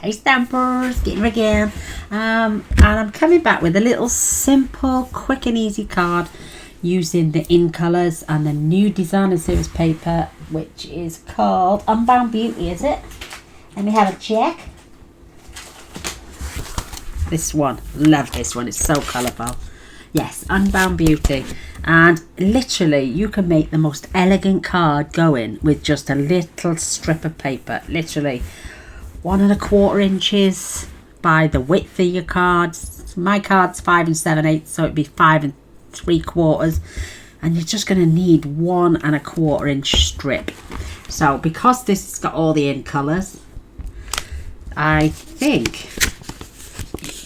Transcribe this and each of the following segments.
Hey Stampers, Gaynor again. And I'm coming back with a little simple, quick and easy card using the In Colours and the new designer series paper, which is called Unbound Beauty, is it? Let me have a check. This one, love this one, it's so colourful. Yes, Unbound Beauty. And literally you can make the most elegant card going with just a little strip of paper. Literally 1 1/4 inches by the width of your cards. My card's 5 7/8, so it'd be 5 3/4, and you're just going to need 1 1/4 inch strip. So because this has got all the In Colours, I think,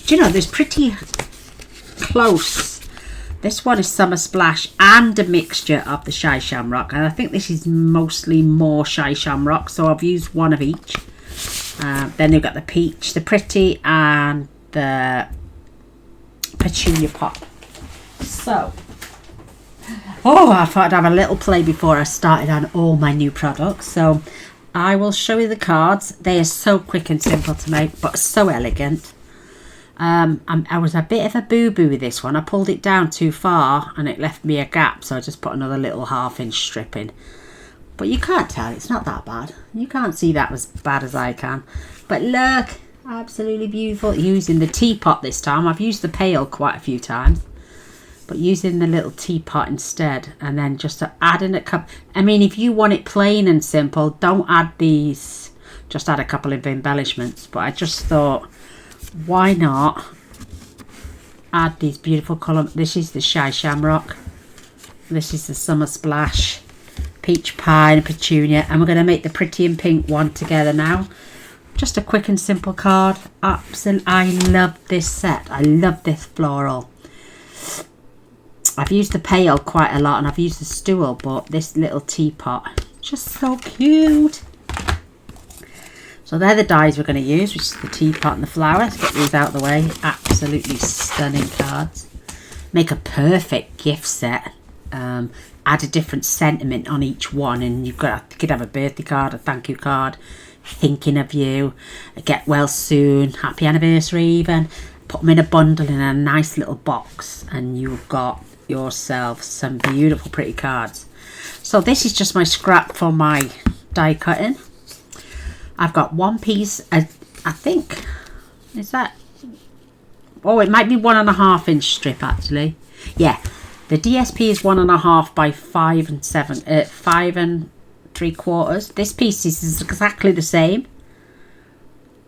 do you know, there's pretty close. This one is Summer Splash and a mixture of the Shy Shamrock, and I think this is mostly more Shy Shamrock, so I've used one of each. Then you've got the Peach, the Pretty, and the Petunia Pop. So, I thought I'd have a little play before I started on all my new products. So I will show you the cards. They are so quick and simple to make, but so elegant. I was a bit of a boo-boo with this one. I pulled it down too far and it left me a gap, so I just put another little 1/2 inch strip in. But you can't tell, it's not that bad. You can't see that as bad as I can. But look, absolutely beautiful. Using the teapot this time. I've used the pail quite a few times, but using the little teapot instead, and then just adding a cup. I mean, if you want it plain and simple, don't add these, just add a couple of embellishments. But I just thought, why not add these beautiful colour. This is the Shy Shamrock, this is the Summer Splash, Peach Pie and Petunia, and we're going to make the Pretty and Pink one together now. Just a quick and simple card. Absolutely, I love this set. I love this floral. I've used the pail quite a lot and I've used the stool, but this little teapot, just so cute. So they're the dies we're going to use, which is the teapot and the flower. Let's get these out of the way. Absolutely stunning cards. Make a perfect gift set. Add a different sentiment on each one, and you could have a birthday card, a thank you card, thinking of you, a get well soon, happy anniversary even. Put them in a bundle in a nice little box, and you've got yourself some beautiful pretty cards. So this is just my scrap for my die cutting. I've got one piece, I think, is that, oh, it might be 1 1/2 inch strip actually. Yeah, the DSP is 1 1/2 by 5 3/4. This piece is exactly the same.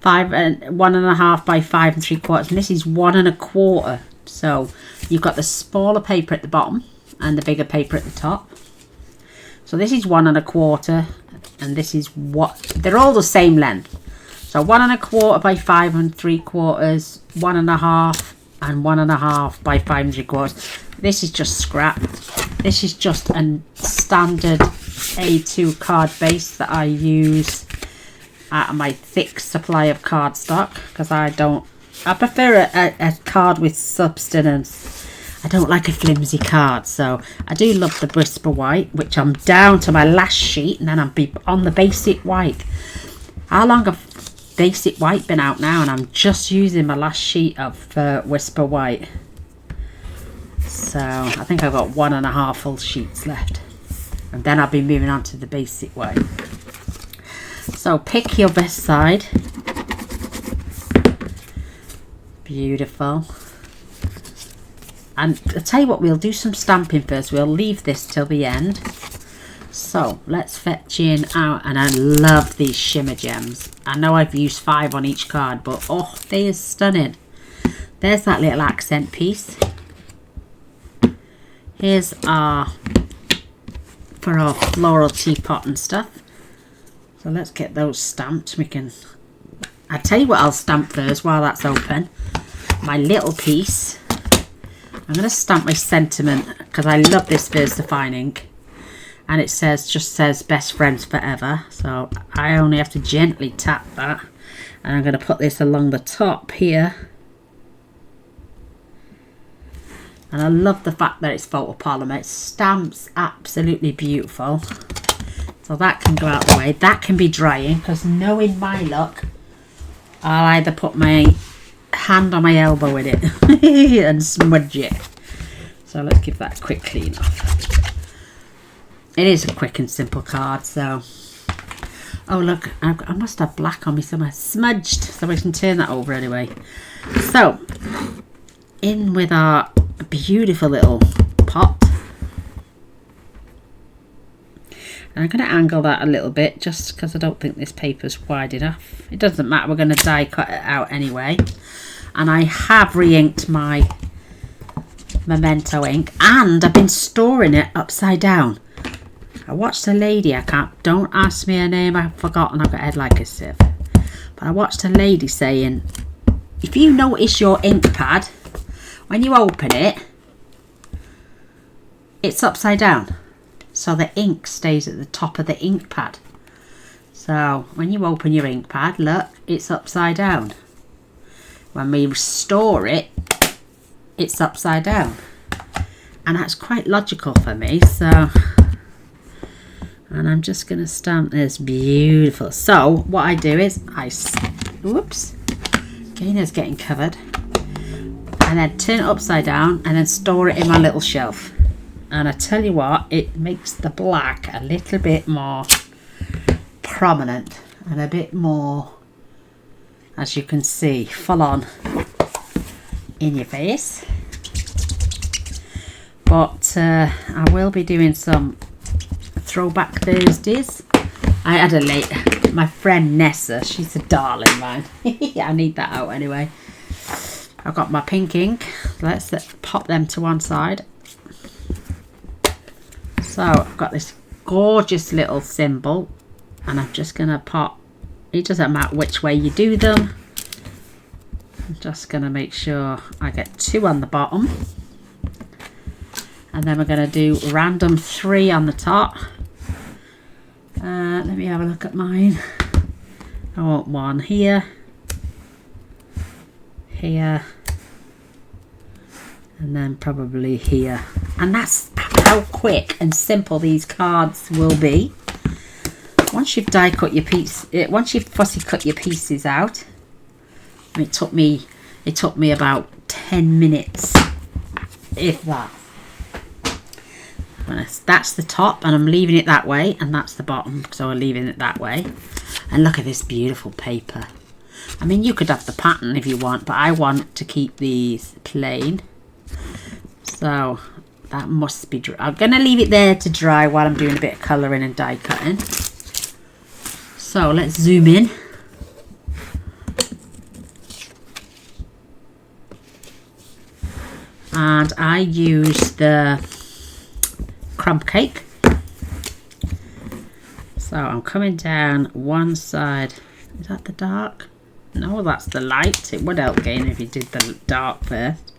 1 1/2 by 5 3/4, and this is 1 1/4. So you've got the smaller paper at the bottom and the bigger paper at the top. So this is 1 1/4, and this is what, they're all the same length. So 1 1/4 by 5 3/4, 1 1/2, and 1 1/2 by 5 3/4. This is just scrap. This is just a standard A2 card base that I use out of my thick supply of cardstock, because I prefer a card with substance. I don't like a flimsy card, so I do love the Whisper White, which I'm down to my last sheet, and then I'll be on the Basic White. How long have Basic White been out now? And I'm just using my last sheet of Whisper White. So I think I've got 1 1/2 full sheets left, and then I'll be moving on to the Basic White. So pick your best side. Beautiful. And I'll tell you what, we'll do some stamping first. We'll leave this till the end. So let's fetch in out, and I love these shimmer gems. I know I've used 5 on each card, but oh, they are stunning. There's that little accent piece. Here's for our floral teapot and stuff. So let's get those stamped. I'll tell you what I'll stamp first while that's open. My little piece. I'm going to stamp my sentiment, because I love this VersaFine ink, and it just says best friends forever. So I only have to gently tap that, and I'm going to put this along the top here. And I love the fact that it's photopolymer. It stamps absolutely beautiful. So that can go out the way. That can be drying, because knowing my luck, I'll either put my hand on my elbow in it and smudge it. So let's give that a quick clean off. It is a quick and simple card, so... Oh look, I must have black on me somewhere. Smudged, so we can turn that over anyway. So, in with our beautiful little pot. And I'm going to angle that a little bit, just because I don't think this paper's wide enough. It doesn't matter, we're going to die cut it out anyway. And I have re-inked my Memento ink, and I've been storing it upside down. I watched a lady, don't ask me her name, I've forgotten, I've got a head like a sieve. But I watched a lady saying, if you notice your ink pad, when you open it, it's upside down. So the ink stays at the top of the ink pad. So when you open your ink pad, look, it's upside down. When we store it, it's upside down. And that's quite logical for me, so... And I'm just going to stamp this beautiful. So what I do is whoops, Gaynor's getting covered. And then turn it upside down and then store it in my little shelf. And I tell you what, it makes the black a little bit more prominent and a bit more, as you can see, full on in your face. But I will be doing some Throwback Thursdays. I had my friend Nessa, she's a darling, man. I need that out anyway. I've got my pink ink. Let's pop them to one side. So I've got this gorgeous little symbol, and I'm just going to pop, it doesn't matter which way you do them. I'm just going to make sure I get 2 on the bottom. And then we're going to do random 3 on the top. Let me have a look at mine. I want 1 here, here, and then probably here. And that's how quick and simple these cards will be. Once you've die cut your piece, once you've fussy cut your pieces out, it took me about 10 minutes, if that. That's the top, and I'm leaving it that way, and that's the bottom, so I'm leaving it that way. And look at this beautiful paper. I mean, you could have the pattern if you want, but I want to keep these plain. So that must be dry. I'm going to leave it there to dry while I'm doing a bit of colouring and die cutting. So let's zoom in. And I use the crumb cake. So I'm coming down one side. Is that the dark? No, that's the light. It would help Gaynor if you did the dark first.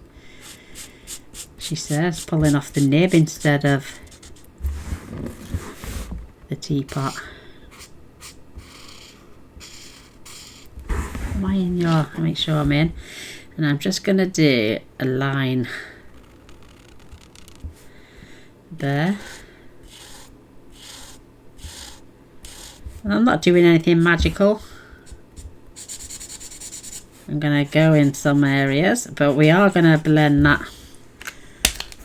She says, pulling off the nib instead of the teapot. Am I in your? I'll make sure I'm in. And I'm just going to do a line there. And I'm not doing anything magical. I'm going to go in some areas, but we are going to blend that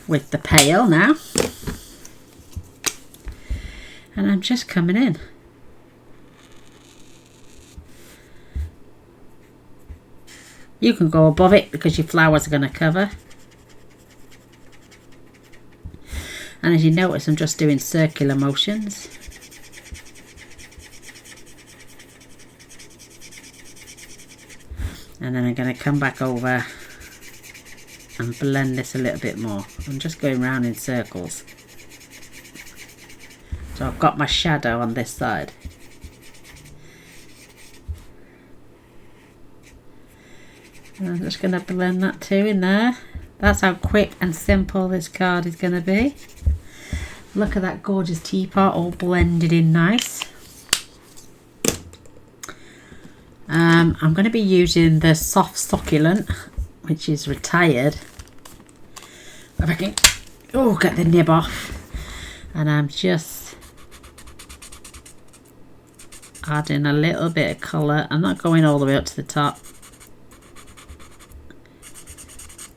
with the pale now. And I'm just coming in. You can go above it because your flowers are going to cover. And as you notice, I'm just doing circular motions. And then I'm going to come back over and blend this a little bit more. I'm just going round in circles. So I've got my shadow on this side. And I'm just going to blend that too in there. That's how quick and simple this card is going to be. Look at that gorgeous teapot all blended in nice. I'm going to be using the soft succulent, which is retired. If I can, get the nib off. And I'm just adding a little bit of colour. I'm not going all the way up to the top.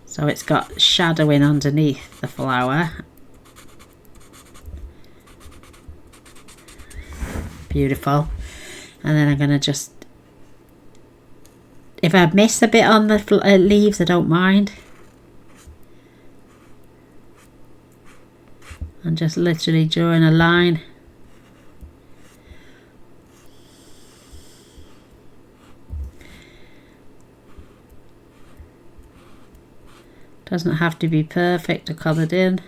So it's got shadowing underneath the flower. Beautiful. And then I'm going to just, if I miss a bit on the leaves, I don't mind. I'm just literally drawing a line. Doesn't have to be perfect or coloured in.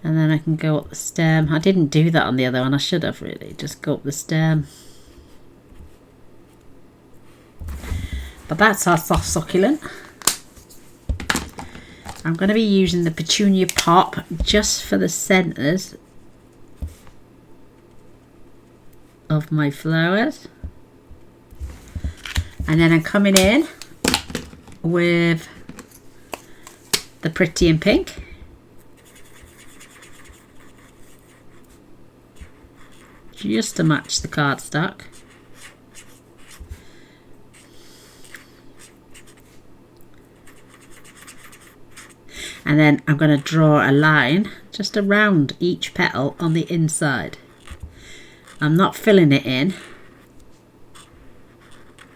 And then I can go up the stem. I didn't do that on the other one. I should have really. Just go up the stem. But that's our soft succulent. I'm going to be using the petunia pop just for the centres of my flowers. And then I'm coming in with the Pretty in Pink. Just to match the cardstock. And then I'm going to draw a line just around each petal on the inside. I'm not filling it in.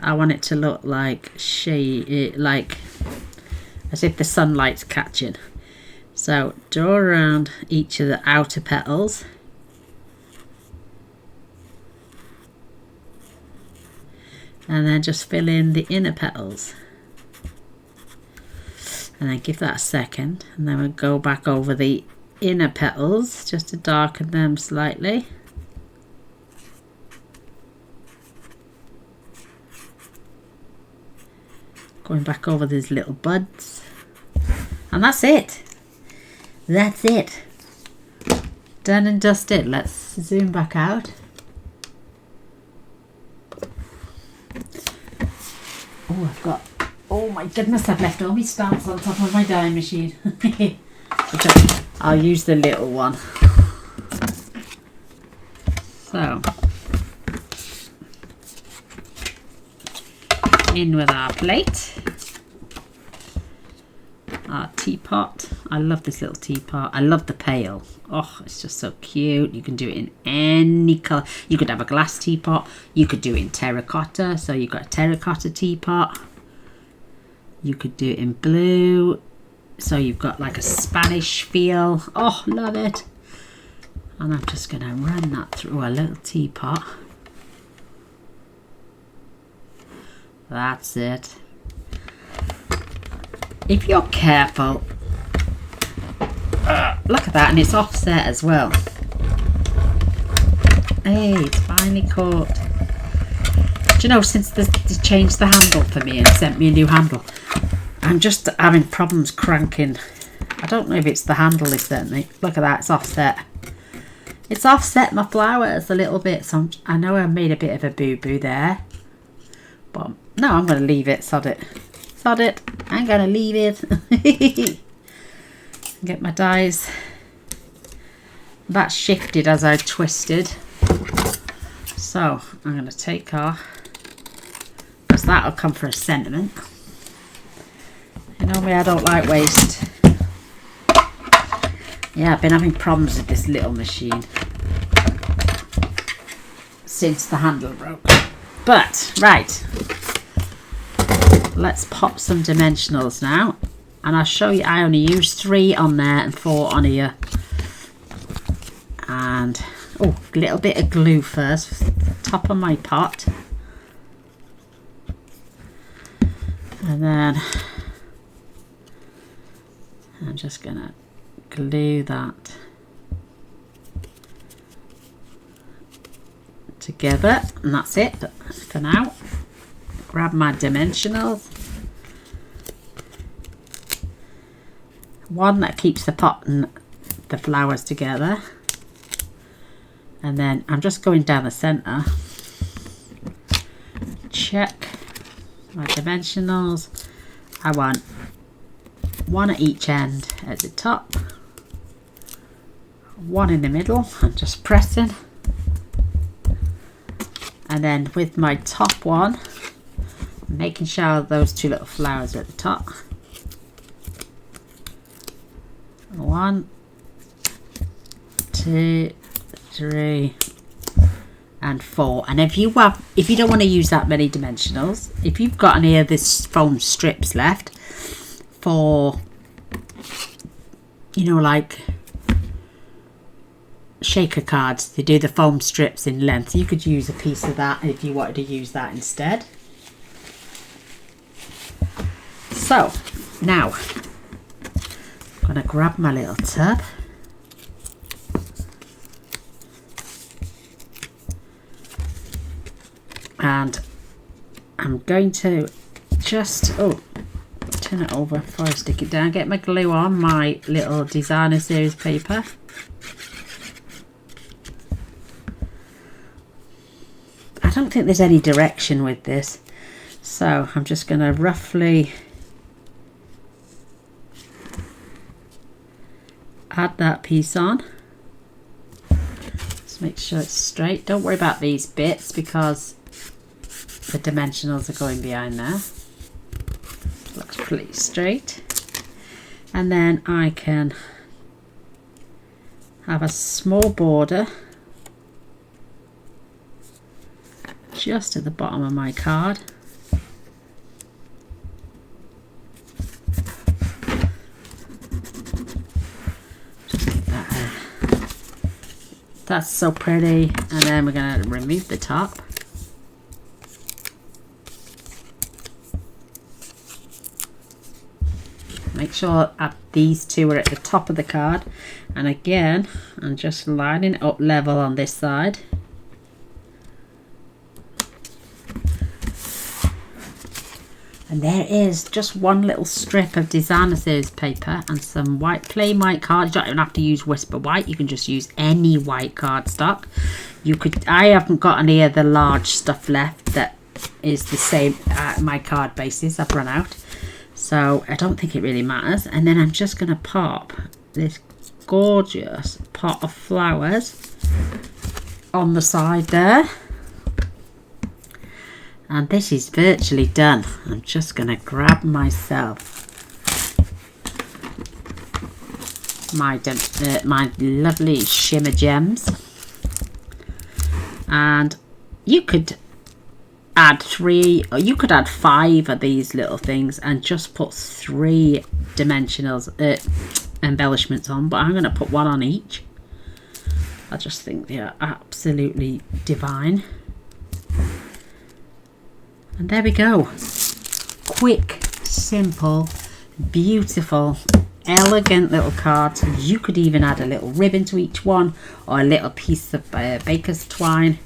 I want it to look like like as if the sunlight's catching. So draw around each of the outer petals. And then just fill in the inner petals. And then give that a second. And then we'll go back over the inner petals just to darken them slightly. Going back over these little buds. And that's it. That's it. Done and dusted. Let's zoom back out. Oh, I've got, oh my goodness, I've left all my stamps on top of my die machine. I'll use the little one. So, in with our plate. Our teapot. I love this little teapot. I love the pail. Oh, it's just so cute. You can do it in any colour. You could have a glass teapot. You could do it in terracotta. So you've got a terracotta teapot. You could do it in blue. So you've got like a Spanish feel. Oh, love it. And I'm just going to run that through a little teapot. That's it. If you're careful, look at that, and it's offset as well. Hey, it's finally caught. Do you know, since they changed the handle for me and sent me a new handle, I'm just having problems cranking. I don't know if it's the handle they sent me. Look at that, it's offset. It's offset my flowers a little bit, so I know I made a bit of a boo-boo there. But no, I'm going to leave it, sod it. Sod it. I'm going to leave it. Get my dies. That shifted as I twisted. So I'm going to take off, because that'll come for a sentiment. You know me, I don't like waste. Yeah, I've been having problems with this little machine since the handle broke. But, right. Let's pop some dimensionals now. And I'll show you, I only use 3 on there and 4 on here. And, oh, a little bit of glue first, top of my pot. And then I'm just going to glue that together. And that's it for now. Grab my dimensionals. One that keeps the pot and the flowers together. And then I'm just going down the centre. Check my dimensionals. I want 1 at each end at the top. 1 in the middle. I'm just pressing. And then with my top one, making sure those two little flowers are at the top. 1, 2, 3 and 4. And if you don't want to use that many dimensionals, if you've got any of this foam strips left for, you know, like shaker cards, they do the foam strips in length, you could use a piece of that if you wanted to use that instead. So now I'm gonna grab my little tub and I'm going to just turn it over before I stick it down, get my glue on my little designer series paper. I don't think there's any direction with this, so I'm just going to roughly add that piece on. Just make sure it's straight. Don't worry about these bits because the dimensionals are going behind there. Looks pretty straight. And then I can have a small border just at the bottom of my card. Just get that there. That's so pretty. And then we're going to remove the top. Make sure that these two are at the top of the card. And again, I'm just lining it up level on this side. And there is just one little strip of designer series paper and some plain white card. You don't even have to use Whisper White. You can just use any white cardstock. I haven't got any of the large stuff left that is the same my card bases. I've run out. So I don't think it really matters. And then I'm just going to pop this gorgeous pot of flowers on the side there. And this is virtually done. I'm just going to grab myself my lovely shimmer gems. And you could add 3, or you could add 5 of these little things and just put 3 dimensionals embellishments on. But I'm going to put 1 on each. I just think they are absolutely divine. And there we go. Quick, simple, beautiful, elegant little cards. You could even add a little ribbon to each one or a little piece of baker's twine.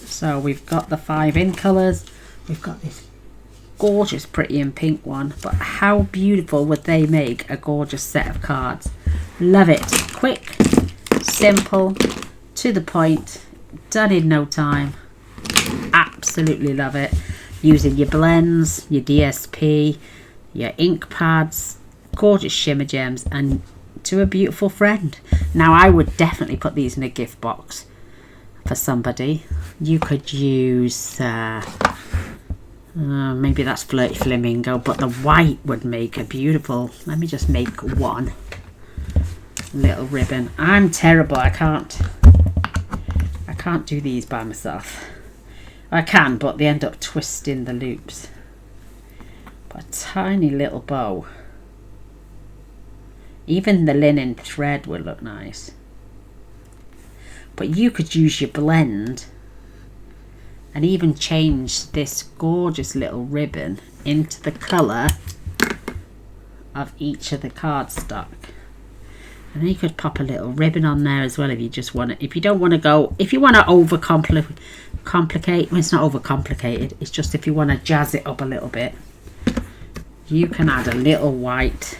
So we've got the 5 in colours. We've got this gorgeous pretty and pink one. But how beautiful would they make a gorgeous set of cards? Love it. Quick, simple, to the point. Done in no time. Absolutely love it. Using your blends, your DSP, your ink pads, gorgeous shimmer gems, and to a beautiful friend. Now I would definitely put these in a gift box for somebody. You could use maybe that's Flirty Flamingo, but the white would make a beautiful, let me just make one little ribbon. I'm terrible. I can't do these by myself. I can, but they end up twisting the loops. But a tiny little bow. Even the linen thread would look nice. But you could use your blend and even change this gorgeous little ribbon into the colour of each of the cardstock. And then you could pop a little ribbon on there as well if you just want it. If you don't want to go, if you want to complicate, well, it's not overcomplicated. It's just if you want to jazz it up a little bit, you can add a little white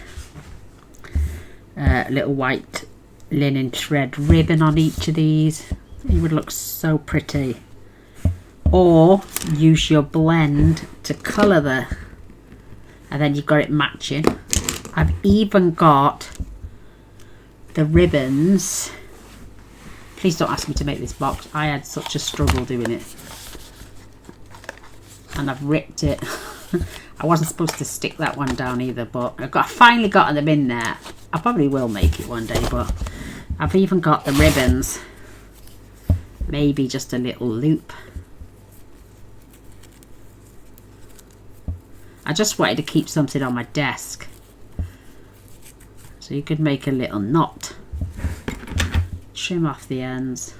linen thread ribbon on each of these. It would look so pretty. Or use your blend to colour and then you've got it matching. I've even got the ribbons Please don't ask me to make this box. I had such a struggle doing it. And I've ripped it. I wasn't supposed to stick that one down either, but I finally got them in there. I probably will make it one day, but I've even got the ribbons. Maybe just a little loop. I just wanted to keep something on my desk. So you could make a little knot. Trim off the ends.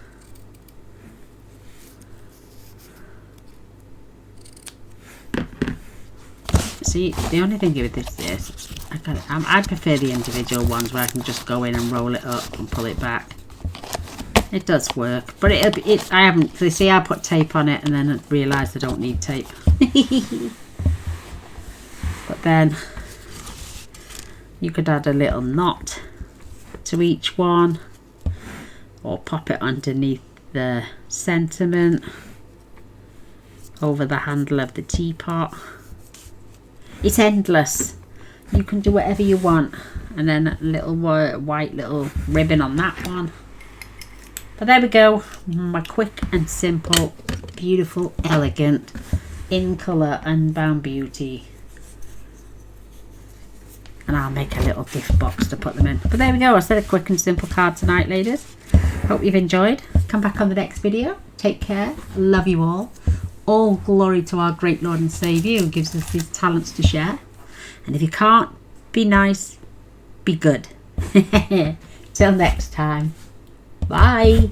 See, the only thing with this is I prefer the individual ones where I can just go in and roll it up and pull it back. It does work, but I haven't. You see, I put tape on it and then realised I don't need tape. But then you could add a little knot to each one, or pop it underneath the sentiment over the handle of the teapot. It's endless. You can do whatever you want. And then a little white little ribbon on that one. But there we go. My quick and simple, beautiful, elegant, in colour Unbound Beauty. And I'll make a little gift box to put them in. But there we go. I said a quick and simple card tonight, ladies. Hope you've enjoyed. Come back on the next video. Take care. Love you all. All glory to our great Lord and Saviour who gives us these talents to share. And if you can't, be nice, be good. Till next time. Bye.